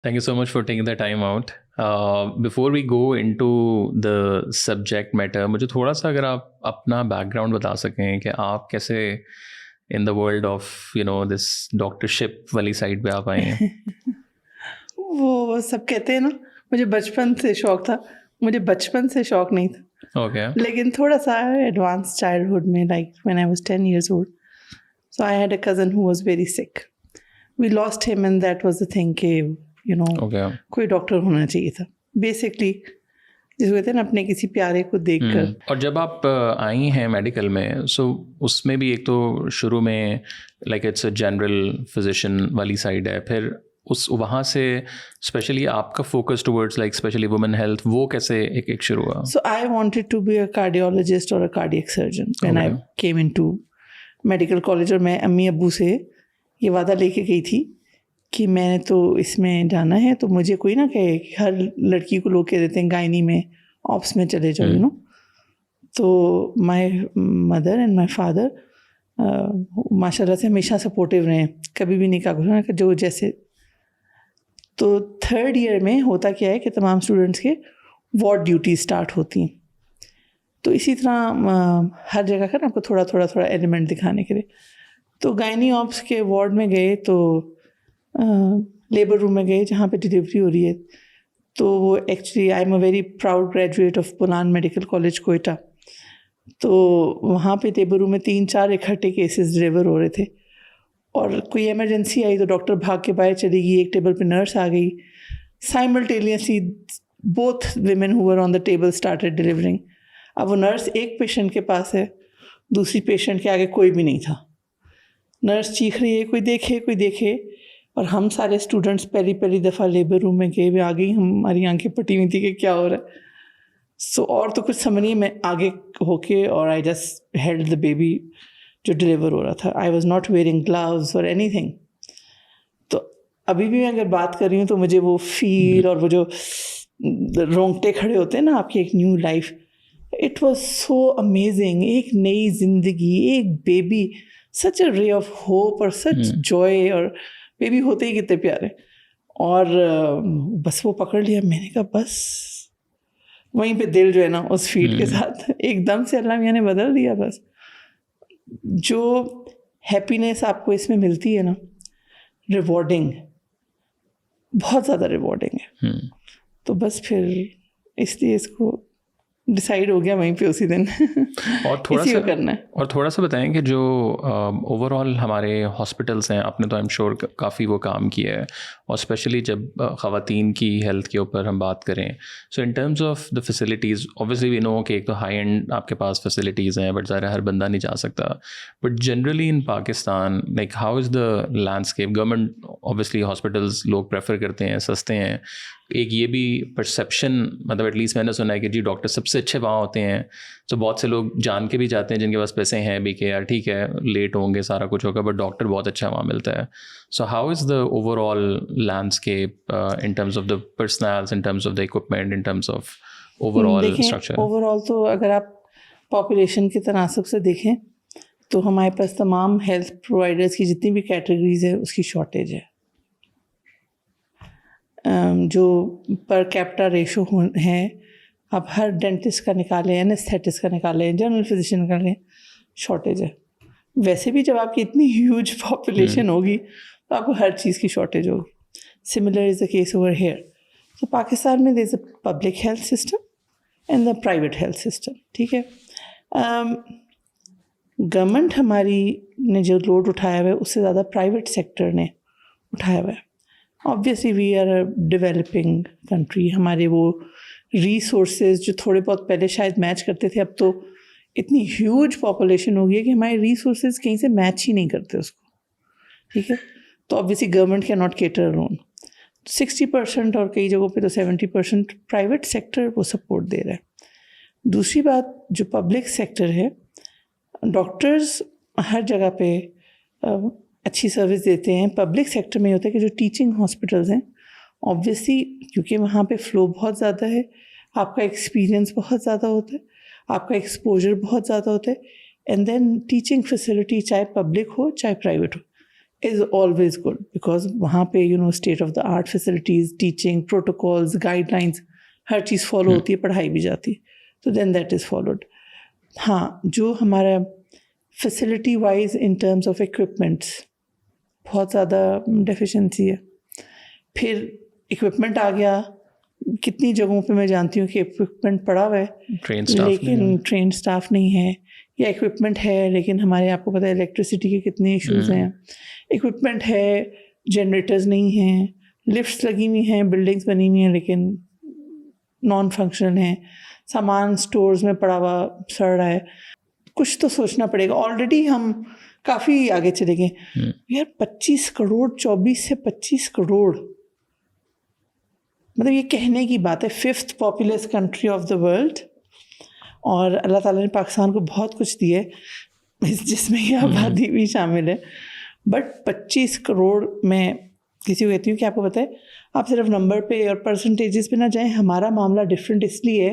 Thank you so much for taking the time out. Before we go into the subject matter, मुझे थोड़ा सा अगर आप अपना बैकग्राउंड बता सकें कि आप कैसे in the world of this doctorship वाली साइड पे आप आए हैं. वो सब कहते हैं ना, मुझे बचपन से शौक था. मुझे बचपन से शौक नहीं था, Okay. लेकिन थोड़ा सा एडवांस चाइल्डहुड में, like when I was 10 years old. So I had a cousin who was very sick. We lost him and that was the thing कि Okay. कोई डॉक्टर होना चाहिए था. बेसिकली जिसको कहते हैं ना, अपने किसी प्यारे को देखकर. और जब आप आई हैं मेडिकल में, सो उसमें भी एक तो शुरू में like it's a general physician वाली साइड है, फिर उस वहाँ से स्पेशली आपका focus towards like specially women health, वो कैसे एक एक शुरू हुआ? So I wanted to be a cardiologist or a cardiac surgeon when I came into medical college. और मैं अम्मी अब्बू से ये वादा लेके गई थी कि मैंने तो इसमें जाना है, तो मुझे कोई ना कहे कि हर लड़की को लोग कह देते हैं गायनी में, ऑप्स में चले जाओ. तो my mother and my father माशाल्लाह से हमेशा सपोर्टिव रहे हैं, कभी भी नहीं कहा कि जो जैसे. तो 3rd year में होता क्या है कि तमाम स्टूडेंट्स के वार्ड ड्यूटीज स्टार्ट होती हैं. तो इसी तरह हर जगह का ना आपको थोड़ा थोड़ा थोड़ा एलिमेंट दिखाने के लिए. तो गायनी ऑप्स के वार्ड में गए, तो लेबर रूम में गए जहाँ पे डिलीवरी हो रही है. तो वो actually I am a very proud graduate of Punan medical college Quetta. तो वहाँ पे लेबर रूम में 3-4 इकट्ठे केसेस डिलीवर हो रहे थे, और कोई इमरजेंसी आई तो डॉक्टर भाग के बाहर चली गई, एक टेबल पे नर्स आ गई. Simultaneously both women who were on the table started delivering. अब वो नर्स एक पेशेंट के पास है, दूसरी पेशेंट के आगे कोई भी नहीं था. नर्स चीख रही है, कोई देखे कोई देखे. और हम सारे स्टूडेंट्स पहली दफ़ा लेबर रूम में गए हुए आ गई, हमारी आंखें पटी हुई थी कि क्या हो रहा है. सो और तो कुछ समझ नहीं, मैं आगे होके और I just held the baby जो डिलीवर हो रहा था. I was not wearing gloves और एनीथिंग. तो अभी भी मैं अगर बात कर रही हूँ तो मुझे वो फील और वो जो रोंगटे खड़े होते हैं ना आपकी एक new life, it was so amazing. एक नई जिंदगी, एक baby, such a ray of hope और सच जॉय. और बेबी होते ही कितने प्यारे. और बस वो पकड़ लिया, मैंने कहा बस वहीं पे दिल जो है ना उस फीट के साथ एकदम से अल्लाह मियाँ ने बदल दिया. बस जो हैप्पीनेस आपको इसमें मिलती है ना, रिवॉर्डिंग, बहुत ज़्यादा रिवॉर्डिंग है. तो बस फिर इसलिए इसको डिसाइड हो गया वहीं पे उसी दिन और थोड़ा इसी सा को करना है. और थोड़ा सा बताएं कि जो ओवरऑल हमारे हॉस्पिटल्स हैं, आपने तो आई एम श्योर काफ़ी वो काम किया है, और स्पेशली जब ख़वातीन की हेल्थ के ऊपर हम बात करें. So in terms of the facilities, obviously we know कि एक तो हाई एंड आपके पास फैसिलिटीज़ हैं, बट ज़रा हर बंदा नहीं जा सकता. But generally in Pakistan, like how is the landscape? Government obviously hospitals लोग प्रेफर करते हैं, सस्ते हैं. एक ये भी परसेप्शन, मतलब एटलीस्ट मैंने सुना है कि जी डॉक्टर सबसे अच्छे वहाँ होते हैं. तो बहुत से लोग जान के भी जाते हैं जिनके पास पैसे हैं भी कि यार ठीक है लेट होंगे, सारा कुछ होगा, बट डॉक्टर बहुत अच्छा वहाँ मिलता है. So how is the overall landscape in terms of the personnels, in terms of the equipment, in terms of overall structure? Overall तो अगर आप पॉपुलेशन के तनासब से देखें तो हमारे पास तमाम हेल्थ प्रोवाइडर्स की जितनी भी कैटेगरीज है उसकी शॉर्टेज है. जो पर कैपिटा रेशो है, आप हर डेंटिस्ट का निकालें, एनेस्थेटिस्ट का निकालें, जनरल फिजिशियन का लें, शॉर्टेज है. वैसे भी जब आपकी इतनी ह्यूज पॉपुलेशन होगी तो आपको हर चीज़ की शॉर्टेज होगी. Similar is the case over here. तो पाकिस्तान में there is a public health system and the private health system. ठीक है, गवर्नमेंट हमारी ने जो लोड उठाया हुआ है उससे ज़्यादा प्राइवेट सेक्टर ने उठाया हुआ है. Obviously we are a developing country. हमारे वो रिसोर्सेज जो थोड़े बहुत पहले शायद मैच करते थे, अब तो इतनी ह्यूज पॉपुलेशन हो गई है कि हमारे रिसोर्सेज कहीं से मैच ही नहीं करते उसको. ठीक है, तो obviously government can not cater alone. 60% और कई जगहों पे तो 70% प्राइवेट सेक्टर वो सपोर्ट दे रहा है. दूसरी बात, जो पब्लिक सेक्टर है, डॉक्टर्स हर जगह पे अच्छी सर्विस देते हैं. पब्लिक सेक्टर में होता है कि जो टीचिंग हॉस्पिटल्स हैं, ऑब्वियसली क्योंकि वहाँ पे फ्लो बहुत ज़्यादा है, आपका एक्सपीरियंस बहुत ज़्यादा होता है, आपका एक्सपोजर बहुत ज़्यादा होता है. एंड देन टीचिंग फैसिलिटी चाहे पब्लिक हो चाहे प्राइवेट हो, is always good because वहाँ पे state of the art facilities, teaching, protocols, guidelines, her cheese follow होती है, पढ़ाई भी जाती है, तो then that is followed. हाँ, जो हमारा facility wise in terms of equipments बहुत ज़्यादा deficiency है. फिर equipment आ गया, कितनी जगहों पे मैं जानती हूँ कि equipment पड़ा हुआ है लेकिन trained staff नहीं है, या equipment है लेकिन हमारे आपको पता है electricity के कितने issues हैं. इक्विपमेंट है, जनरेटर्स नहीं हैं, लिफ्ट्स लगी हुई हैं, बिल्डिंग्स बनी हुई हैं लेकिन नॉन फंक्शनल हैं, सामान स्टोर्स में पड़ा हुआ सड़ रहा है. कुछ तो सोचना पड़ेगा. ऑलरेडी हम काफ़ी आगे चले गए यार. 25 करोड़ 24 से 25 करोड़ मतलब ये कहने की बात है. 5th populace country of the world, और अल्लाह ताला ने पाकिस्तान को बहुत कुछ दिया है जिसमें ये आबादी भी शामिल है. बट 25 करोड़ में किसी को कहती हूँ कि आपको पता है, आप सिर्फ नंबर पे और परसेंटेजेस पे ना जाएं. हमारा मामला डिफरेंट इसलिए है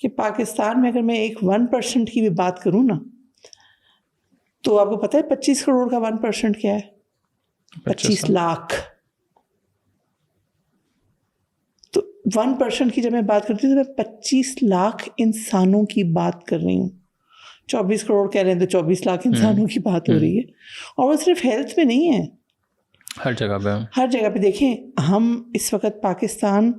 कि पाकिस्तान में अगर मैं एक 1% की भी बात करूँ ना, तो आपको पता है 25 करोड़ का 1% क्या है? 25 लाख. तो 1% की जब मैं बात करती हूँ तो मैं 25 लाख इंसानों की बात कर रही हूँ. 24 करोड़ कह रहे हैं तो 24 लाख इंसानों की बात हो रही है. और वो सिर्फ हेल्थ में नहीं है, हर जगह पे देखें. हम इस वक्त पाकिस्तान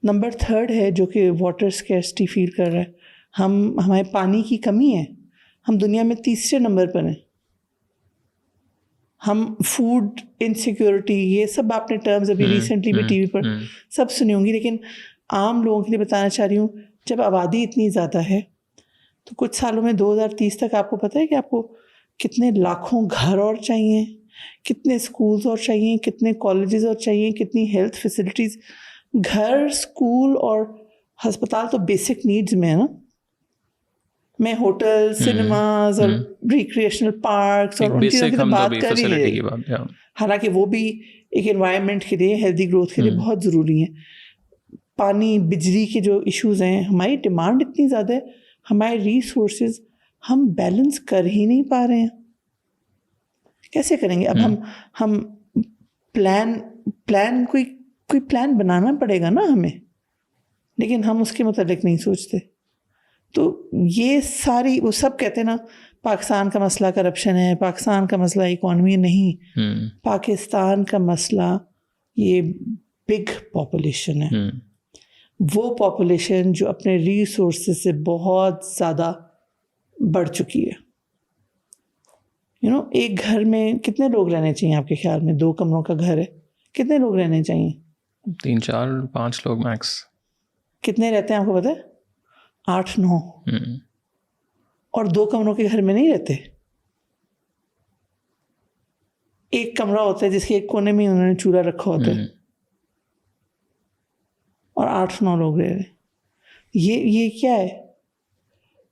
नंबर 3 है जो कि वाटर स्कैर्सिटी फील कर रहा है. हमारे पानी की कमी है. हम दुनिया में 3रे नंबर पर हैं. हम फूड इनसिक्योरिटी, ये सब आपने टर्म्स अभी रिसेंटली भी टीवी पर सब सुनी होंगी. लेकिन आम लोगों के लिए बताना चाह रही हूँ, जब आबादी इतनी ज़्यादा है तो कुछ सालों में 2030 तक आपको पता है कि आपको कितने लाखों घर और चाहिए, कितने स्कूल्स और चाहिए, कितने कॉलेजेस और चाहिए, कितनी हेल्थ फैसिलिटीज़. घर, स्कूल और अस्पताल तो बेसिक नीड्स में है ना. मैं होटल, सिनेमाज और रिक्रिएशनल पार्क्स और उन चीज़ों की तो बात कर ही है. हालांकि वो भी एक एनवायरनमेंट के लिए, हेल्दी ग्रोथ के लिए बहुत ज़रूरी है. पानी, बिजली के जो इश्यूज़ हैं, हमारी डिमांड इतनी ज़्यादा है, हमारे रिसोर्सेज हम बैलेंस कर ही नहीं पा रहे हैं. कैसे करेंगे? अब हम प्लान कोई प्लान बनाना पड़ेगा ना हमें, लेकिन हम उसके मुताबिक नहीं सोचते. तो ये सारी, वो सब कहते हैं ना पाकिस्तान का मसला करप्शन है, पाकिस्तान का मसला इकॉनमी नहीं. पाकिस्तान का मसला ये बिग पॉपुलेशन है. वो पॉपुलेशन जो अपने रिसोर्सेज से बहुत ज़्यादा बढ़ चुकी है. एक घर में कितने लोग रहने चाहिए आपके ख्याल में? 2 कमरों का घर है, कितने लोग रहने चाहिए? 3, 4, 5 लोग मैक्स. कितने रहते हैं आपको पता है? 8, 9. और 2 कमरों के घर में नहीं रहते. एक कमरा होता है जिसके एक कोने में उन्होंने चूल्हा रखा होता है, और 8-9 लोग रह रहे. ये क्या है?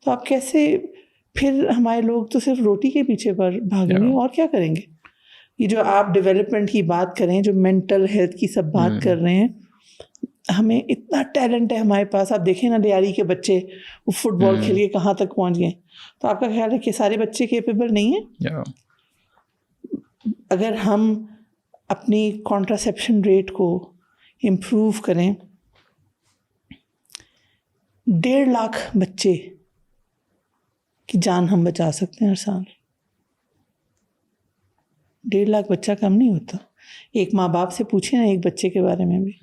तो आप कैसे, फिर हमारे लोग तो सिर्फ रोटी के पीछे पर भागेंगे और क्या करेंगे? ये जो आप डेवलपमेंट की बात करें, जो मेंटल हेल्थ की सब बात कर रहे हैं, हमें इतना टैलेंट है हमारे पास. आप देखें ना, लियारी के बच्चे वो फुटबॉल खेल के कहाँ तक पहुँच गए. तो आपका ख्याल है कि सारे बच्चे केपेबल नहीं हैं? अगर हम अपनी कॉन्ट्रासेप्शन रेट को इम्प्रूव करें, 1.5 लाख बच्चे की जान हम बचा सकते हैं हर साल. 1.5 लाख बच्चा कम नहीं होता. एक माँ बाप से पूछे ना एक बच्चे के बारे में भी.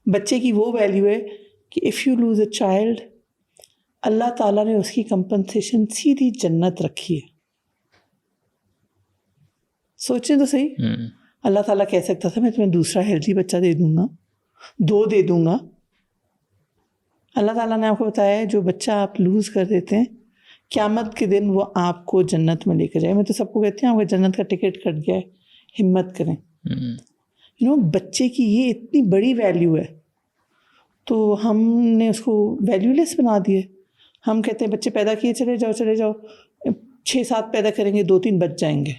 बच्चे की वो वैल्यू है कि if you lose a child, अल्लाह ताला ने उसकी कंपनसेशन सीधी जन्नत रखी है. सोचें तो सही. अल्लाह ताला कह सकता था मैं तुम्हें दूसरा हेल्दी बच्चा दे दूंगा, 2 दे दूंगा. अल्लाह ताला ने आपको बताया है जो बच्चा आप लूज़ कर देते हैं, क़यामत के दिन वो आपको जन्नत में लेकर जाए. मैं तो सबको कहती हूँ आपका जन्नत का टिकट कट गया है, हिम्मत करें. बच्चे की ये इतनी बड़ी वैल्यू है, तो हमने उसको वैल्यूलेस बना दिए. हम कहते हैं बच्चे पैदा किए, चले जाओ, 6-7 पैदा करेंगे, 2-3 बच जाएंगे,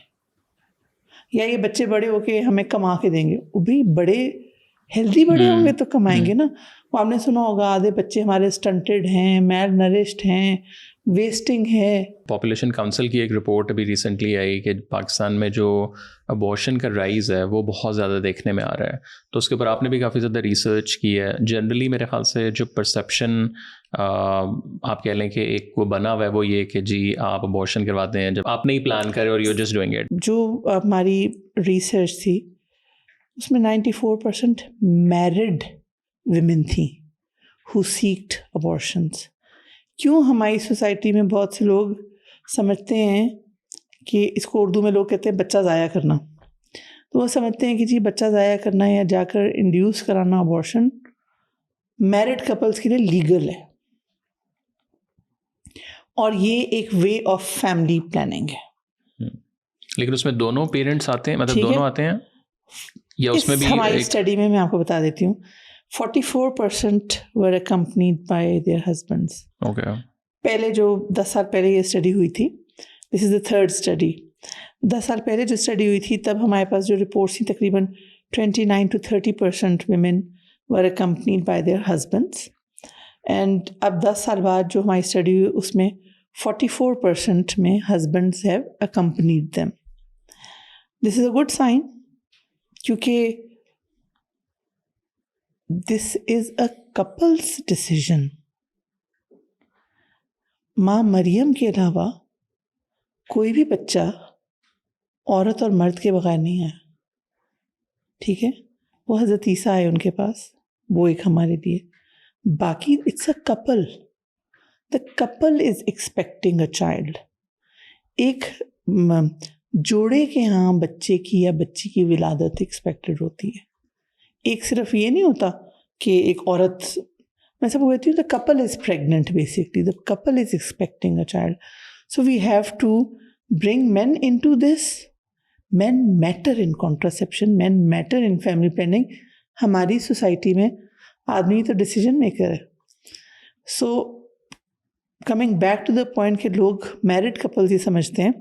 या ये बच्चे बड़े होके हमें कमा के देंगे. वो भी बड़े हेल्दी बड़े होंगे तो कमाएंगे ना. वो आपने सुना होगा आधे बच्चे हमारे स्टंटेड हैं, मैल नरिश्ड हैं, वेस्टिंग है। पॉपुलेशन काउंसिल की एक रिपोर्ट अभी रिसेंटली आई कि पाकिस्तान में जो अबॉर्शन का राइज़ है वो बहुत ज़्यादा देखने में आ रहा है, तो उसके ऊपर आपने भी काफ़ी ज़्यादा रिसर्च की है। जनरली मेरे ख्याल से जो परसेप्शन आप कह लें कि एक वो बना हुआ है वो ये कि जी आप अबॉर्शन करवाते हैं जब आप नहीं प्लान करें और यू जस्ट डूइंग इट। जो हमारी रिसर्च थी उसमें 94% मैरिड विमेन थी हु सीक्ड अबॉर्शंस। क्यों हमारी सोसाइटी में बहुत से लोग समझते हैं कि इसको उर्दू में लोग कहते हैं बच्चा ज़ाया करना, तो वो समझते हैं कि जी बच्चा ज़ाया करना या जाकर इंड्यूस कराना अबॉर्शन मैरिड कपल्स के लिए लीगल है और ये एक वे ऑफ फैमिली प्लानिंग है। लेकिन उसमें दोनों पेरेंट्स आते हैं, मतलब ठीक है। दोनों आते हैं या उसमें भी हमारी स्टडी में मैं आपको बता देती हूँ 44% were accompanied by their husbands. Okay. पहले जो 10 साल पहले ये स्टडी हुई थी, this is the third study. 10 साल पहले जो स्टडी हुई थी तब हमारे पास जो रिपोर्ट्स थी तकरीबन 29 to 30% women were accompanied by their husbands. And अब 10 साल बाद जो हमारी स्टडी हुई उसमें 44% में husbands have accompanied them. This is a good sign क्योंकि this is a couple's decision. माँ मरियम के अलावा कोई भी बच्चा औरत और मर्द के बगैर नहीं आया, ठीक है। वो हज़रत ईसा आए उनके पास, वो एक हमारे लिए, बाकी it's a couple. The couple is expecting a child. एक जोड़े के यहाँ बच्चे की या बच्ची की विलादत एक्सपेक्टेड होती है। एक सिर्फ ये नहीं होता कि एक औरत, मैं सब कहती हूँ the couple is pregnant, basically the couple is expecting a child. So we have to bring men into this. Men matter in contraception, men matter in family planning. हमारी सोसाइटी में आदमी तो डिसीजन मेकर है। So coming back to the point कि लोग married couples ये समझते हैं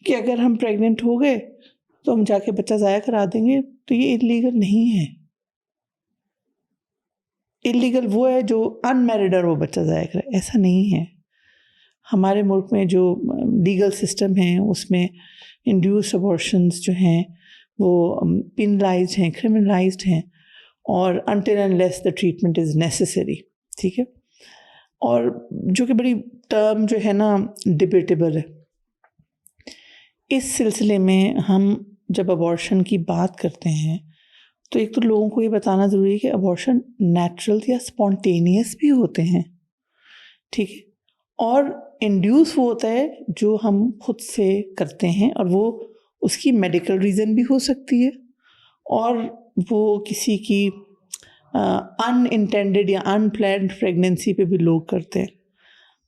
कि अगर हम प्रेग्नेंट हो गए तो हम जाके बच्चा ज़ाया करा देंगे, तो ये इलीगल नहीं है। इलीगल वो है जो अनमैरिड और वो बच्चा ज़ाया करे, ऐसा नहीं है। हमारे मुल्क में जो लीगल सिस्टम है उसमें इंड्यूस अबॉर्शंस जो हैं वो पेनलाइज्ड हैं, क्रिमिनलाइज्ड हैं, और until unless the treatment is necessary, ठीक है। और जो कि बड़ी टर्म जो है ना डिबेटेबल है। इस सिलसिले में हम जब अबॉर्शन की बात करते हैं तो एक तो लोगों को ये बताना ज़रूरी है कि अबॉर्शन नेचुरल या स्पॉन्टेनियस भी होते हैं, ठीक है, और इंड्यूस वो होता है जो हम खुद से करते हैं, और वो उसकी मेडिकल रीज़न भी हो सकती है, और वो किसी की अनइंटेंडेड या अनप्लान्ड प्रेगनेंसी पे भी लोग करते हैं।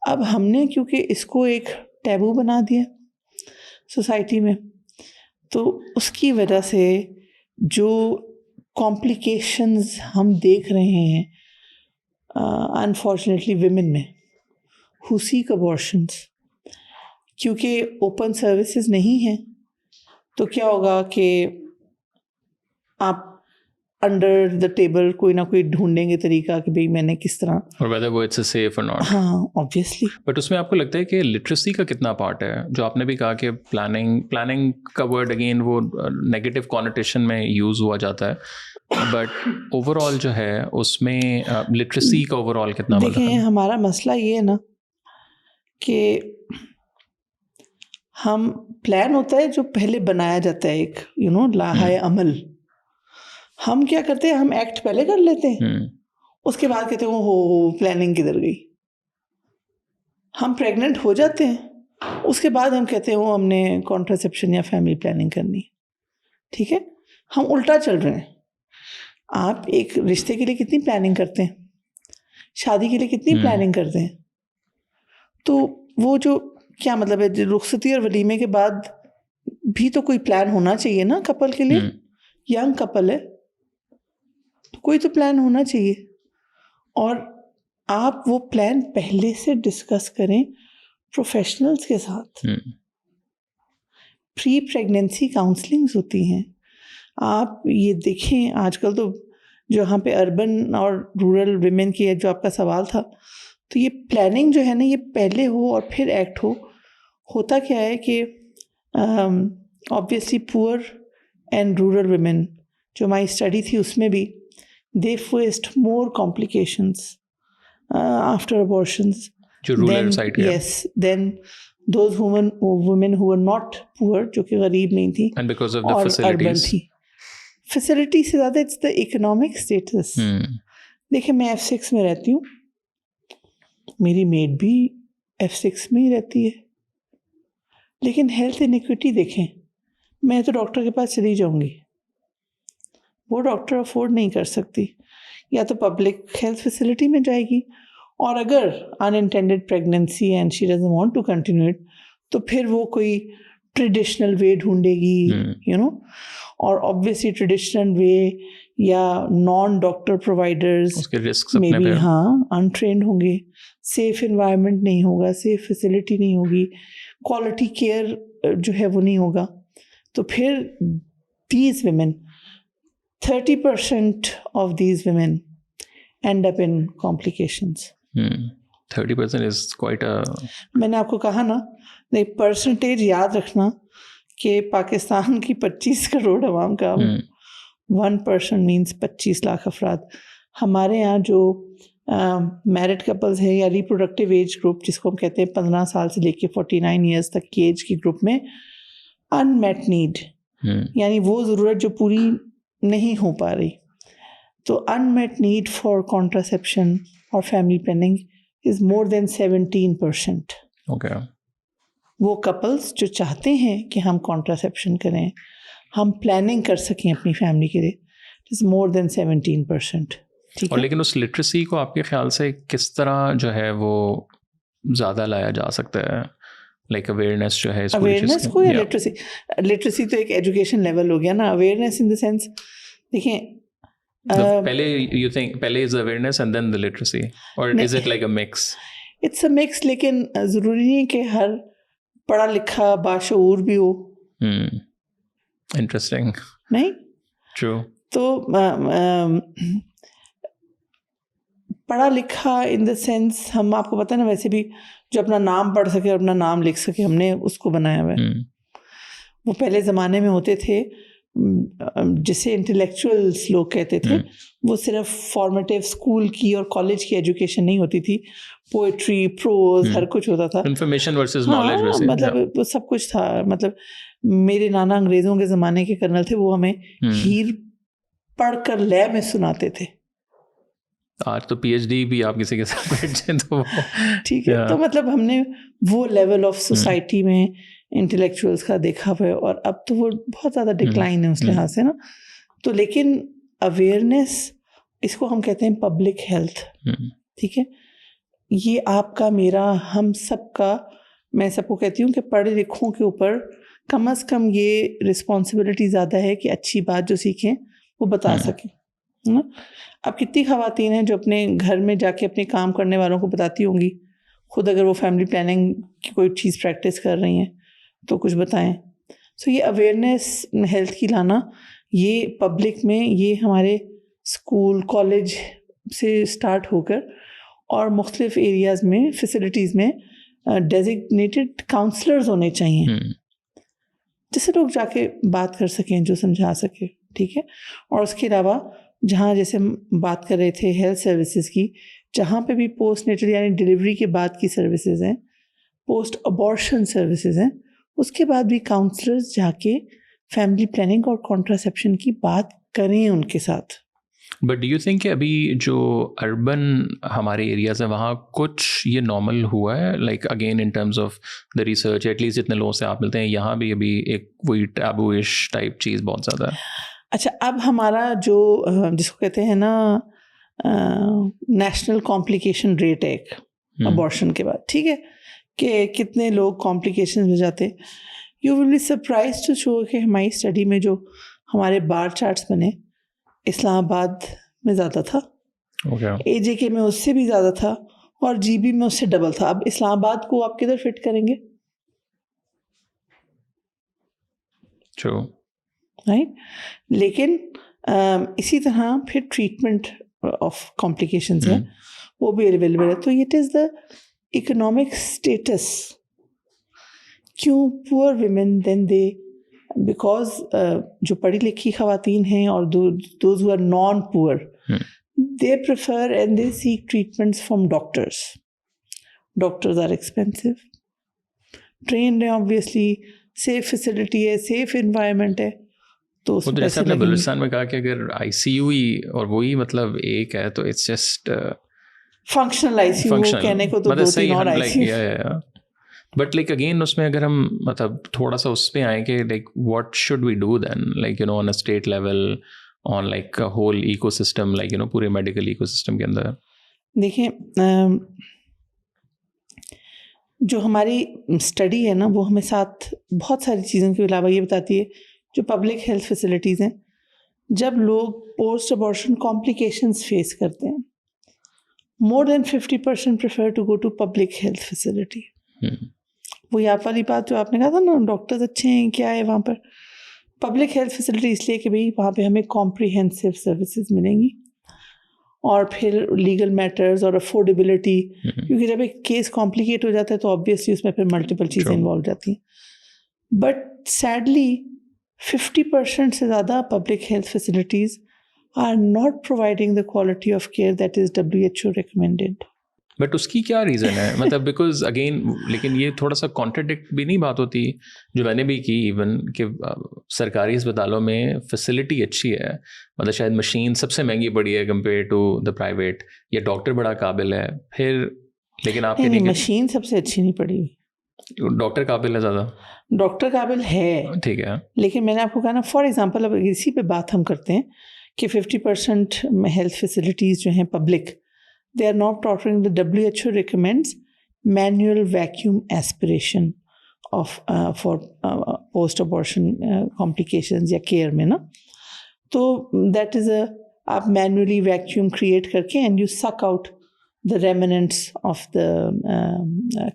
अब हमने क्योंकि इसको एक टैबू बना दिया सोसाइटी में, तो उसकी वजह से जो कॉम्प्लिकेशंस हम देख रहे हैं अनफॉर्चुनेटली विमेन में who seek abortions, क्योंकि ओपन सर्विसेज नहीं हैं, तो क्या होगा कि आप अंडर द टेबल कोई ना कोई ढूंढेंगे तरीका कि भाई मैंने किस तरह, और whether वो it's safe or not। हाँ ऑब्वियसली। बट उसमें आपको लगता है कि लिटरेसी का कितना पार्ट है? जो आपने भी कहा कि प्लानिंग का वर्ड अगेन वो नेगेटिव कॉनोटेशन में यूज़ हुआ जाता है, बट ओवरऑल जो है उसमें लिटरेसी का ओवरऑल कितना बड़ा देखें, है? हमारा मसला ये है ना कि हम प्लान होता है जो पहले बनाया जाता है, एक लाहाए अमल। हम क्या करते हैं, हम एक्ट पहले कर लेते हैं, उसके बाद कहते हैं हो प्लानिंग किधर गई। हम प्रेग्नेंट हो जाते हैं, उसके बाद हम कहते हैं हमने कॉन्ट्रासेप्शन या फैमिली प्लानिंग करनी, ठीक है। हम उल्टा चल रहे हैं। आप एक रिश्ते के लिए कितनी प्लानिंग करते हैं, शादी के लिए कितनी प्लानिंग करते हैं, तो वो जो क्या मतलब है, रुखसती और वलीमे के बाद भी तो कोई प्लान होना चाहिए ना कपल के लिए। यंग कपल है तो कोई तो प्लान होना चाहिए, और आप वो प्लान पहले से डिस्कस करें प्रोफेशनल्स के साथ। प्री प्रेगनेंसी काउंसलिंग्स होती हैं। आप ये देखें आजकल तो जो यहाँ पे अर्बन और रूरल विमेन की जो आपका सवाल था, तो ये प्लानिंग जो है ना, ये पहले हो और फिर एक्ट हो. होता क्या है कि obviously poor and rural women, जो हमारी स्टडी थी उसमें भी, दे फेस्ड मोर कॉम्प्लिकेशंस आफ्टर अबॉर्शंस जो रूरल साइड के. yes, then those women who were not poor, जो कि गरीब नहीं थी And because of the और अर्बन facilities. थी. फैसिलिटी से ज़्यादा इट्स द इकोनॉमिक स्टेटस. देखिए, मैं F6 में रहती हूँ, मेरी मेड भी F6 में ही रहती है, लेकिन हेल्थ इनइक्विटी देखें. मैं तो डॉक्टर के पास चली जाऊंगी, वो डॉक्टर अफोर्ड नहीं कर सकती, या तो पब्लिक हेल्थ फैसिलिटी में जाएगी, और अगर unintended pregnancy and she doesn't want to continue it, तो फिर वो कोई ट्रेडिशनल वे ढूंढेगी, यू नो. और ऑब्वियसली ट्रेडिशनल वे या नॉन डॉक्टर प्रोवाइडर्स उसके रिस्क मे अपने बी, पे. हाँ, अनट्रेंड होंगे, सेफ इन्वायरमेंट नहीं होगा, सेफ फैसिलिटी नहीं होगी, क्वालिटी केयर जो है वो नहीं होगा. तो फिर these women, 30% of these women end up in complications. 30% is quite a. मैंने आपको कहा ना, नहीं, परसेंटेज याद रखना कि पाकिस्तान की 25 करोड़ आवाम का 1% मीन्स 25 लाख अफराद. हमारे यहाँ जो मैरिड कपल्स है या रिप्रोडक्टिव एज ग्रुप, जिसको हम कहते हैं 15 साल से लेके 49 ईयर्स तक की एज की ग्रुप में, अनमेट नीड, यानी वो ज़रूरत जो पूरी नहीं हो पा रही, तो अनमेट नीड फॉर कॉन्ट्रासेप्शन और family planning is more than 17%. Okay. वो कपल्स जो चाहते हैं कि हम कॉन्ट्रासेप्शन करें, हम प्लानिंग कर सकें अपनी फैमिली के लिए, इज़ मोर देन 17%. ठीक और है. लेकिन उस लिटरेसी को आपके ख्याल से किस तरह जो है वो ज़्यादा लाया जा सकता है, लाइक अवेयरनेस जो है इस पूरी चीज़ अवेयरनेस की? को या Yeah. लिटरेसी? लिटरेसी तो एक एजुकेशन लेवल हो गया ना. अवेयरनेस इन द सेंस, देखें, पहले you think पहले is awareness and then the literacy, or is it like a mix? It's a mix, लेकिन ज़रूरी नहीं कि हर पढ़ा लिखा बाशऊर भी हो. Interesting. नहीं, True. तो पढ़ा लिखा इन द सेंस, हम, आपको पता है ना, वैसे भी जो अपना नाम पढ़ सके और अपना नाम लिख सके, हमने उसको बनाया हुआ है. वो पहले ज़माने में होते थे, जिसे इंटेलेक्चुअल्स लोग कहते थे, वो सिर्फ फॉर्मेटिव स्कूल की और कॉलेज की एजुकेशन नहीं होती थी, पोएट्री, प्रोज, हर कुछ होता था. Information versus हाँ, knowledge वैसे. मतलब वो सब कुछ था. मतलब मेरे नाना अंग्रेज़ों के ज़माने के कर्नल थे, वो हमें हीर पढ़कर लैब में सुनाते थे. आज तो PhD भी आप किसी के साथ बैठ जाए तो ठीक है. तो मतलब हमने वो लेवल ऑफ सोसाइटी में इंटेलेक्चुअल्स का देखा हुआ है, और अब तो वो बहुत ज़्यादा डिक्लाइन है उस लिहाज से ना. तो लेकिन अवेयरनेस, इसको हम कहते हैं पब्लिक हेल्थ. ठीक है. ये आपका, मेरा, हम सब का, मैं सबको कहती हूँ कि पढ़े लिखों के ऊपर कम से कम ये रिस्पॉन्सिबिलिटी ज़्यादा है कि अच्छी बात जो सीखें वो बता सकें, है ना. अब कितनी ख़वातीन हैं जो अपने घर में जाके अपने काम करने वालों को बताती होंगी, खुद अगर वो फैमिली प्लानिंग की कोई चीज़ प्रैक्टिस कर रही हैं तो कुछ बताएं. सो ये अवेयरनेस हेल्थ की लाना, ये पब्लिक में, ये हमारे स्कूल कॉलेज से स्टार्ट होकर और मुख्तलिफ एरियाज़ में, फैसिलिटीज़ में डेजिग्नेटेड काउंसलर्स होने चाहिए, जिससे लोग जाके बात कर सकें, जो समझा सके. ठीक है. और उसके अलावा जहाँ, जैसे हम बात कर रहे थे हेल्थ सर्विसेज की, जहाँ पे भी पोस्ट नेटल यानी डिलीवरी के बाद की सर्विसेज हैं, पोस्ट अबॉर्शन सर्विसेज हैं, उसके बाद भी काउंसलर्स जाके फैमिली प्लानिंग और कॉन्ट्रासेप्शन की बात करें उनके साथ. बट डू यू थिंक कि अभी जो अर्बन हमारे एरियाज़ हैं वहाँ कुछ ये नॉर्मल हुआ है, like again in terms of the research, at least जितने लोगों से आप मिलते हैं, यहाँ भी अभी एक वही टैबूइश टाइप चीज़ बहुत ज़्यादा है? अच्छा, अब हमारा जो जिसको कहते हैं ना नेशनल कॉम्प्लिकेशन रेट है एक अबॉर्शन के बाद, ठीक है, कि कितने लोग कॉम्प्लिकेशन हो जाते हैं. You will be surprise to show कि हमारी स्टडी में जो हमारे बार चार्ट्स बने, इस्लामाबाद में ज़्यादा था, AJK में उससे भी ज़्यादा था, और GB में उससे डबल था. अब इस्लामाबाद को आप किधर फिट करेंगे? True. राइट. लेकिन इसी तरह फिर ट्रीटमेंट ऑफ कॉम्प्लिकेशंस है, वो भी अवेलेबल है. तो it is the economic status. क्यों poor women then they, because जो पढ़ी लिखी खवातीन हैं और those who are non poor, they prefer and they seek treatments from doctors. Doctors are expensive. Trained है obviously, safe facility है, safe environment है, तो वो उसमें तो जैसे पैसे आपने लगेंगे. बलूचिस्तान में कहा कि अगर ICU ही और वही मतलब एक है तो इट्स जस्ट Functional ICU वो कहने को तो मतलब 2-3 और ICU. बट लाइक अगेन उसमें अगर हम मतलब थोड़ा सा उस पे आए कि like what should we do then, like you know on a state level, on like whole ecosystem, like you know पूरे मेडिकल इकोसिस्टम के अंदर. देखिए, जो हमारी स्टडी है ना वो हमें साथ बहुत सारी चीज़ों के अलावा ये बताती है, जो पब्लिक हेल्थ फैसिलिटीज़ हैं, जब लोग पोस्ट अबॉर्शन कॉम्प्लिकेशंस फेस करते हैं, more than 50% prefer to go to public health facility. वो यहाँ वाली बात जो आपने कहा था ना, डॉक्टर्स अच्छे हैं, क्या है वहाँ पर. पब्लिक हेल्थ फैसिलिटी इसलिए कि भाई वहाँ पे हमें कॉम्प्रिहेंसिव सर्विसेज मिलेंगी, और फिर लीगल मैटर्स और अफोर्डेबिलिटी, क्योंकि जब एक केस कॉम्प्लिकेट हो जाता है तो ऑब्वियसली उसमें फिर मल्टीपल चीज़ें इन्वॉल्व जाती हैं. बट सैडली 50% से ज़्यादा public health facilities are not providing the quality of care that is WHO recommended. But उसकी क्या रीज़न है, मतलब बिकॉज अगेन, लेकिन ये थोड़ा सा कॉन्ट्रडिक्ट भी नहीं बात होती जो मैंने भी की इवन कि सरकारी अस्पतालों में फैसिलिटी अच्छी है, मतलब शायद मशीन सबसे महंगी पड़ी है कंपेयर टू द प्राइवेट, या डॉक्टर बड़ा काबिल है, फिर लेकिन आपके नहीं, मशीन सबसे अच्छी नहीं पड़ी हुई, डॉक्टर काबिल है ज़्यादा. डॉक्टर काबिल है, ठीक है, लेकिन मैंने आपको कहा ना, फॉर एग्जांपल अब इसी पे बात हम करते हैं कि 50% हेल्थ फैसिलिटीज़ जो हैं public, they are not offering, the WHO recommends manual vacuum aspiration of for post abortion complications या care में ना. तो that is आप manually vacuum create करके and you suck out the remnants of the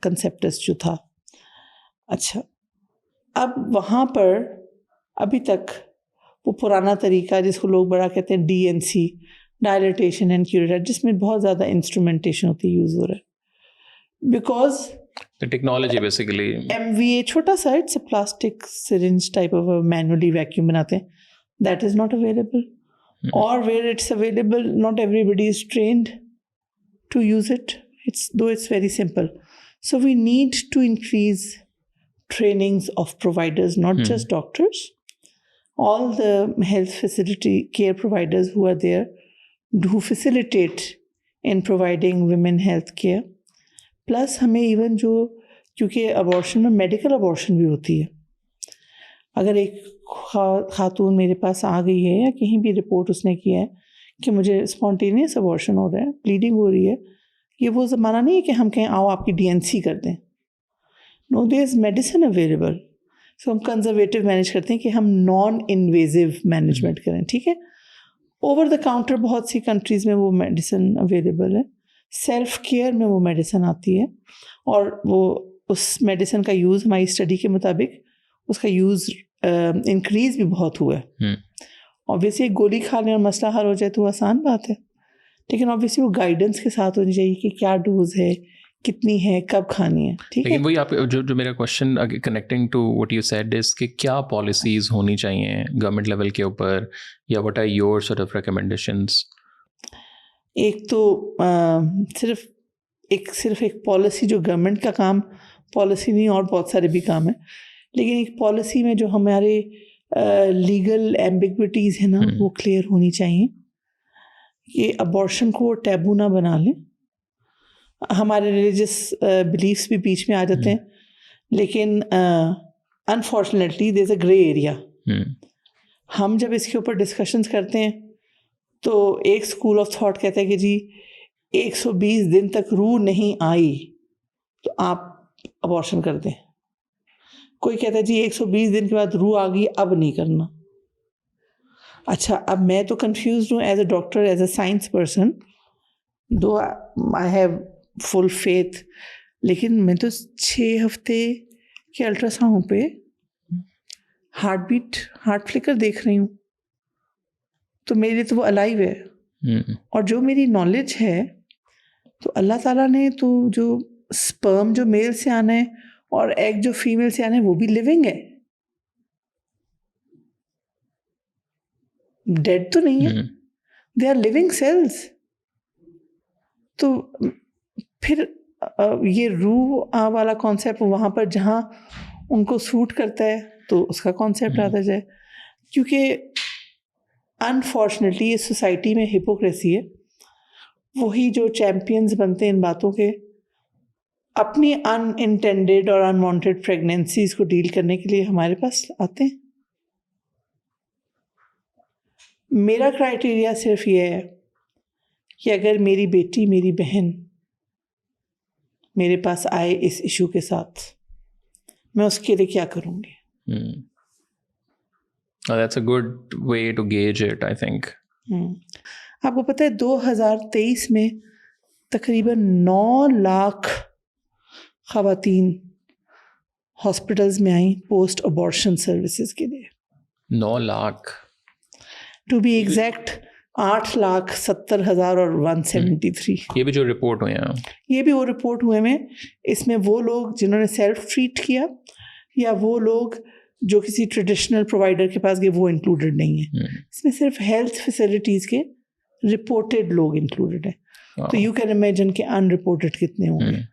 conceptus जो था. अच्छा, अब वहाँ पर अभी तक वो पुराना तरीका जिसको लोग बड़ा कहते हैं DNC, डायलिटेशन एंड क्यूरेटर, जिसमें बहुत ज़्यादा इंस्ट्रूमेंटेशन होती है, यूज़ हो रहा है, because the technology basically MVA छोटा सा, it's a plastic syringe type of manually vacuum बनाते हैं, दैट इज़ नॉट अवेलेबल, और where it's available not everybody is trained to use it, though it's very simple. So we need to increase trainings of providers, not just doctors, all the health facility care providers who are there, who facilitate in providing women health care. Plus हमें even जो, क्योंकि abortion में medical abortion भी होती है, अगर एक खातून मेरे पास आ गई है या कहीं भी रिपोर्ट उसने किया है कि मुझे स्पॉन्टेनियस अबॉर्शन हो रहा है, ब्लीडिंग हो रही है, ये वो ज़माना नहीं है कि हम कहें आओ आपकी DNC कर दें. No, there is medicine available. So हम कंजर्वेटिव मैनेज करते हैं कि हम नॉन इन्वेजिव मैनेजमेंट करें, ठीक है. ओवर द काउंटर बहुत सी कंट्रीज़ में वो मेडिसिन अवेलेबल है, सेल्फ केयर में वो मेडिसिन आती है, और वो उस मेडिसिन का यूज़ हमारी स्टडी के मुताबिक उसका यूज़ इंक्रीज़ भी बहुत हुआ है. ऑब्वियसली गोली खा लें और मसला हल हो जाए तो आसान बात है, लेकिन ऑब्वियसली वो गाइडेंस के साथ होनी चाहिए कि क्या डोज है, कितनी है, कब खानी है, ठीक है. लेकिन वही आप जो मेरा question connecting to what you said is कि क्या पॉलिसीज होनी चाहिए गवर्नमेंट लेवल के ऊपर, या what are your sort of recommendations? एक तो सिर्फ एक पॉलिसी, जो गवर्नमेंट का काम पॉलिसी नहीं, और बहुत सारे भी काम है, लेकिन एक पॉलिसी में जो हमारे लीगल एम्बिग्विटीज़ है ना, वो क्लियर होनी चाहिए कि अबॉर्शन को टैबू ना बना लें. हमारे रिलीजियस बिलीफ्स भी बीच में आ जाते हैं, लेकिन unfortunately there is a grey area. हम जब इसके ऊपर डिस्कशंस करते हैं तो एक स्कूल ऑफ थॉट कहता है कि जी 120 दिन तक रूह नहीं आई तो आप अबॉर्शन कर दें. कोई कहता है जी 120 दिन के बाद रूह आ गई, अब नहीं करना. अच्छा, अब मैं तो कंफ्यूज हूँ as a doctor, as a science person, though I have full faith, लेकिन मैं तो 6 हफ्ते के अल्ट्रासाउंड पे हार्ट बीट, हार्ट फ्लिकर देख रही हूँ, तो मेरे लिए तो वो अलाइव है. और जो मेरी नॉलेज है तो अल्लाह ताला ने तो जो स्पर्म जो मेल से आना है और एग जो फीमेल से आना है वो भी लिविंग है, डेड तो नहीं है, दे आर लिविंग सेल्स। तो फिर ये रूह वाला कॉन्सेप्ट वहाँ पर जहाँ उनको सूट करता है तो उसका कॉन्सेप्ट आता जाए, क्योंकि अनफॉर्चुनेटली इस सोसाइटी में हिपोक्रेसी है। वही जो चैम्पियंस बनते हैं इन बातों के, अपनी अनइंटेंडेड और अनवांटेड प्रेगनेंसीज को डील करने के लिए हमारे पास आते हैं। मेरा क्राइटेरिया सिर्फ ये है कि अगर मेरी बेटी, मेरी बहन मेरे पास आए इस इशू के साथ, मैं उसके लिए क्या करूँगी। That's a good way to gauge it, I think. आपको पता है 2023 में तकरीबन 9 लाख ख़वातीन हॉस्पिटल्स में आई पोस्ट अबॉर्शन सर्विसेज के लिए। 9 लाख, टू बी एग्जैक्ट 8,70,173। ये भी जो रिपोर्ट हुए हैं, ये भी वो रिपोर्ट हुए में, इसमें वो लोग जिन्होंने सेल्फ ट्रीट किया या वो लोग जो किसी ट्रेडिशनल प्रोवाइडर के पास गए वो इंक्लूडेड नहीं है। इसमें सिर्फ हेल्थ फैसिलिटीज़ के रिपोर्टेड लोग इंक्लूडेड है। तो यू कैन इमेजिन कि अनरिपोर्टेड कितने होंगे।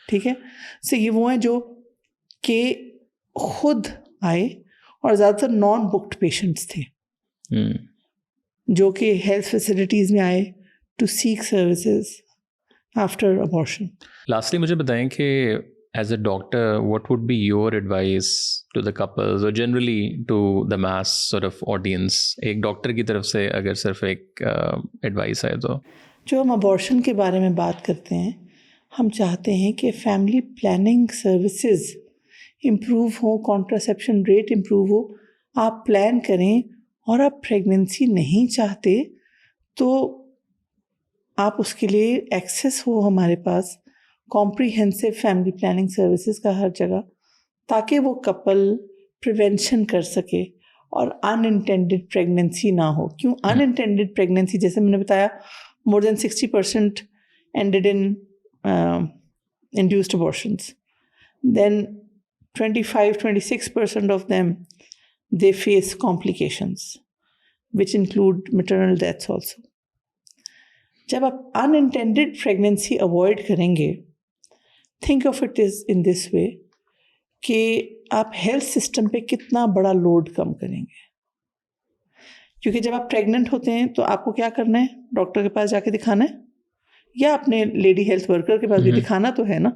ठीक है, सो ये वो हैं जो के खुद आए और ज़्यादातर नॉन बुक्ड पेशेंट्स थे जो कि हेल्थ फैसिलिटीज़ में आए to seek services after abortion. Lastly मुझे बताएं कि as a doctor what would be your advice to the couples और generally to the mass sort of audience, एक डॉक्टर की तरफ से अगर सिर्फ एक एडवाइस है तो। जो हम अबॉर्शन के बारे में बात करते हैं, हम चाहते हैं कि फैमिली प्लानिंग सर्विसेज इम्प्रूव हो, कॉन्ट्रासेप्शन रेट इम्प्रूव हो। आप प्लान करें और आप प्रेगनेंसी नहीं चाहते तो आप उसके लिए एक्सेस हो हमारे पास कॉम्प्रिहेंसिव फैमिली प्लानिंग सर्विसेज का हर जगह, ताकि वो कपल प्रिवेंशन कर सके और अनइंटेंडेड प्रेगनेंसी ना हो। क्यों अनइंटेंडेड प्रेगनेंसी, जैसे मैंने बताया, more than 60% ended in induced abortions. Then 25-26% of them, they face complications, which include maternal deaths also. जब आप unintended pregnancy avoid करेंगे, think of it is in this way कि आप health system पे कितना बड़ा लोड कम करेंगे। क्योंकि जब आप प्रेग्नेंट होते हैं तो आपको क्या करना है, डॉक्टर के पास जाके दिखाना है या अपने लेडी हेल्थ वर्कर के पास भी दिखाना तो है ना।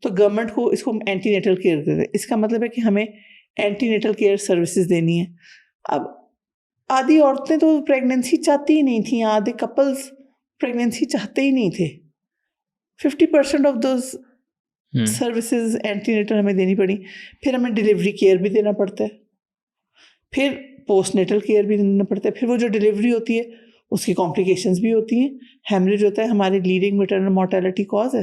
तो गवर्नमेंट को इसको एंटीनेटल केयर देते हैं। इसका मतलब है कि हमें एंटीनेटल केयर सर्विसेज देनी है। अब आधी औरतें तो प्रेगनेंसी चाहती ही नहीं थी, आधे कपल्स प्रेगनेंसी चाहते ही नहीं थे। 50% ऑफ दोज सर्विसेज एंटीनेटल हमें देनी पड़ी। फिर हमें डिलीवरी केयर भी देना पड़ता है, फिर पोस्टनेटल केयर भी देना पड़ता है। फिर वो जो डिलीवरी होती है उसकी कॉम्प्लिकेशंस भी होती हैं। हेमरेज होता है, हमारी लीडिंग मैटरनल मोर्टेलिटी कॉज है,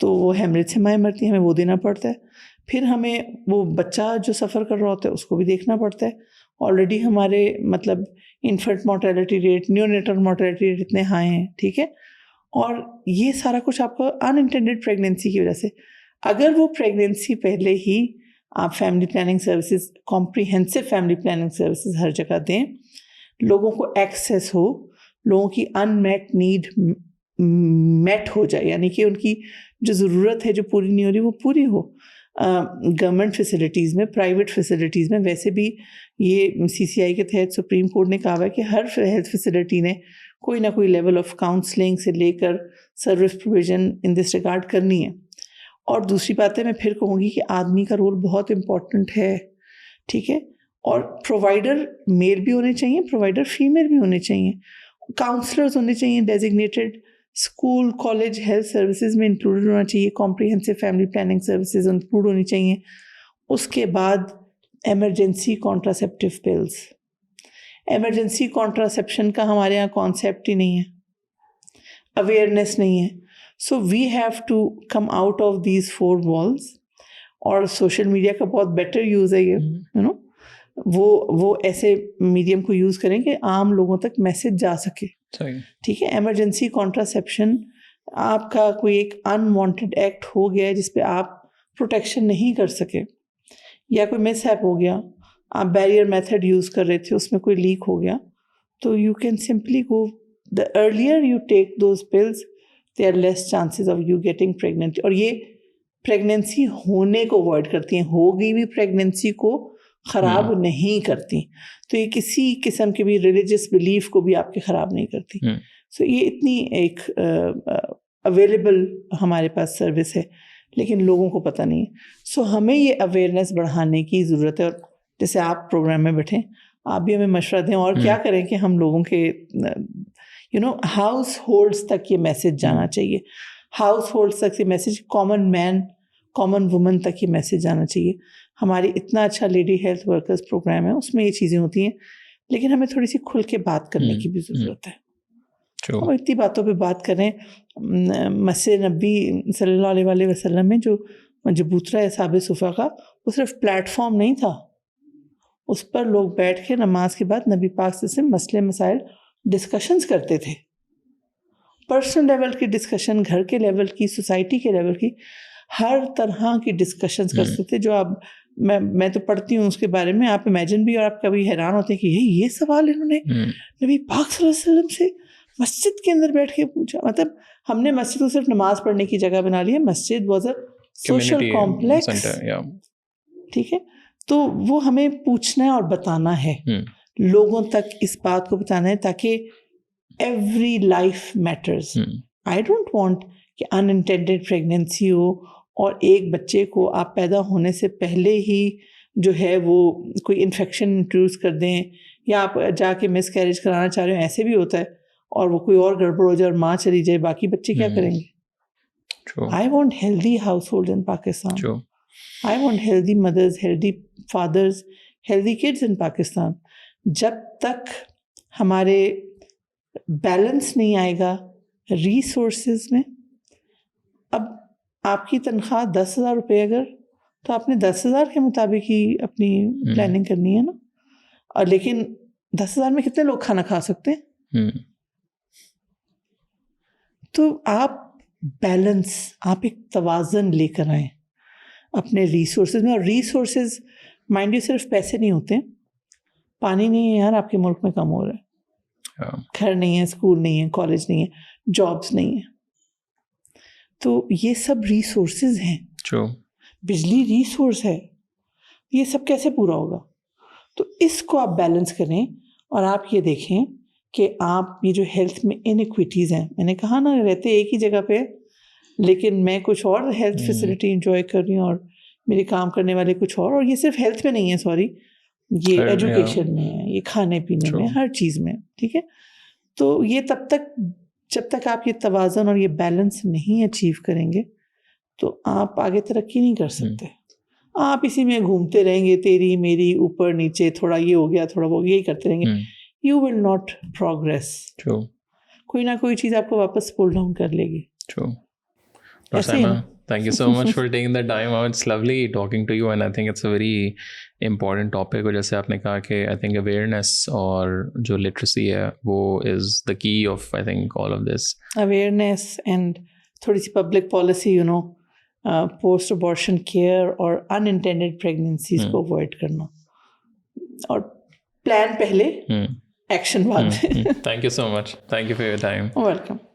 तो वो हेमरेज से माएँ मरती हैं, हमें वो देना पड़ता है। फिर हमें वो बच्चा जो सफ़र कर रहा होता है उसको भी देखना पड़ता है। ऑलरेडी हमारे मतलब infant mortality rate, neonatal mortality rate इतने हाई हैं, ठीक है। और ये सारा कुछ आपको अनइंटेंडेड प्रेगनेंसी की वजह से। अगर वो प्रेगनेंसी पहले ही आप family planning services, comprehensive family planning services हर जगह दें, लोगों को एक्सेस हो, लोगों की अनमेट नीड मेट हो जाए, यानी कि उनकी जो ज़रूरत है जो पूरी नहीं हो रही वो पूरी हो। गवर्नमेंट फैसिलिटीज़ में, प्राइवेट फैसिलिटीज़ में, वैसे भी ये CCI के तहत सुप्रीम कोर्ट ने कहा है कि हर हेल्थ फैसिलिटी ने कोई ना कोई लेवल ऑफ काउंसलिंग से लेकर service provision in this regard करनी है। और दूसरी बात है, मैं फिर कहूँगी कि आदमी का रोल बहुत इम्पॉर्टेंट है, ठीक है। और प्रोवाइडर मेल भी होने चाहिए, प्रोवाइडर फीमेल भी होने चाहिए, काउंसलर्स होने चाहिए designated, school college health services में इंक्लूडेड होना चाहिए, comprehensive family planning services include होनी चाहिए। उसके बाद emergency contraceptive pills. Emergency contraception का हमारे यहाँ कॉन्सेप्ट ही नहीं है, अवेयरनेस नहीं है। So we have to come out of these 4 walls. और सोशल मीडिया का बहुत बेटर यूज़ है ये, यू नो, वो ऐसे मीडियम को यूज़ करें कि आम लोगों तक मैसेज जा सके, ठीक है। एमरजेंसी कॉन्ट्रासेप्शन आपका कोई एक अनवांटेड एक्ट हो गया है जिस पे आप प्रोटेक्शन नहीं कर सके, या कोई मिसहैप हो गया, आप बैरियर मेथड यूज़ कर रहे थे, उसमें कोई लीक हो गया, तो you can simply go, the earlier you take those pills there are less chances of you getting pregnant. और ये प्रेगनेंसी होने को अवॉइड करती हैं, हो गई भी प्रेगनेंसी को ख़राब नहीं करती। तो ये किसी किस्म के भी रिलीजियस बिलीफ को भी आपके ख़राब नहीं करती। सो ये इतनी एक अवेलेबल हमारे पास सर्विस है, लेकिन लोगों को पता नहीं है। सो हमें ये अवेयरनेस बढ़ाने की ज़रूरत है। और जैसे आप प्रोग्राम में बैठें, आप भी हमें मशवरा दें और क्या करें कि हम लोगों के हाउस होल्ड्स तक ये मैसेज जाना चाहिए। हाउस होल्ड्स तक ये message, common man common woman तक ये मैसेज जाना चाहिए। हमारी इतना अच्छा लेडी हेल्थ वर्कर्स प्रोग्राम है, उसमें ये चीज़ें होती हैं, लेकिन हमें थोड़ी सी खुल के बात करने की भी ज़रूरत है। हम इतनी बातों पे बात करें। मस्जिद नबी सल्लल्लाहु अलैहि वसल्लम में जो जबूतरा है साबित सुफ़ा का, वो सिर्फ प्लेटफॉर्म नहीं था, उस पर लोग बैठ के नमाज के बाद नबी पाक से मसले मसाइल डिस्कशंस करते थे। पर्सनल लेवल की डिस्कशन, घर के लेवल की, सोसाइटी के लेवल की, हर तरह की डिस्कशंस करते थे। जो आप मैं तो पढ़ती हूँ उसके बारे में, आप इमेजिन भी और आप कभी हैरान होते हैं कि ये सवाल इन्होंने नबी पाक सल्लल्लाहु अलैहि वसल्लम से मस्जिद के अंदर बैठ के पूछा। मतलब हमने मस्जिद को सिर्फ नमाज पढ़ने की जगह बना ली है। मस्जिद वाज अ सोशल कॉम्प्लेक्स, ठीक है। तो वो हमें पूछना है और बताना है, लोगों तक इस बात को बताना है, ताकि every life matters. I don't want कि अनइंटेंडेड प्रेगनेंसी हो और एक बच्चे को आप पैदा होने से पहले ही जो है वो कोई इन्फेक्शन इंट्रोड्यूस कर दें, या आप जाके मिस कैरेज कराना चाह रहे हो, ऐसे भी होता है, और वो कोई और गड़बड़ हो जाए और माँ चली जाए, बाकी बच्चे क्या करेंगे। I want healthy household in Pakistan. I want healthy mothers, healthy fathers, healthy kids in Pakistan. जब तक हमारे बैलेंस नहीं आएगा रिसोर्सेज में, अब आपकी तनख्वाह 10,000 रुपये अगर, तो आपने 10,000 के मुताबिक ही अपनी प्लानिंग करनी है ना। और लेकिन 10,000 में कितने लोग खाना खा सकते हैं? तो आप बैलेंस, आप एक तवाज़न लेकर आए अपने रिसोर्सेज में। और रिसोर्सेज माइंड यू सिर्फ पैसे नहीं होते। पानी नहीं है यार आपके मुल्क में, कम हो रहा है, घर नहीं है, स्कूल नहीं है, कॉलेज नहीं है, जॉब्स नहीं है, तो ये सब रिसोर्सेज हैं। बिजली रिसोर्स है, ये सब कैसे पूरा होगा? तो इसको आप बैलेंस करें। और आप ये देखें कि आप ये जो हेल्थ में इनइक्विटीज़ हैं, मैंने कहा ना, रहते एक ही जगह पे, लेकिन मैं कुछ और हेल्थ फैसिलिटी इंजॉय कर रही हूँ और मेरे काम करने वाले कुछ और ये सिर्फ हेल्थ में नहीं है, सॉरी, ये एजुकेशन में है, ये खाने पीने में, हर चीज़ में, ठीक है। तो ये तब तक, जब तक आप ये तवाज़न और ये बैलेंस नहीं अचीव करेंगे, तो आप आगे तरक्की नहीं कर सकते। आप इसी में घूमते रहेंगे, तेरी मेरी, ऊपर नीचे, थोड़ा ये हो गया, थोड़ा वो, यही करते रहेंगे। You will not progress. कोई ना कोई चीज़ आपको वापस पुल डाउन कर लेगी। Thank you so much for taking the time out. It's lovely talking to you, and I think it's a very important topic. और जैसे आपने कहा कि I think awareness और जो literacy है वो is the key of I think all of this. Awareness and थोड़ी सी public policy, post abortion care और unintended pregnancies को avoid करना, और plan पहले, action बाद। Thank you so much. Thank you for your time. Welcome.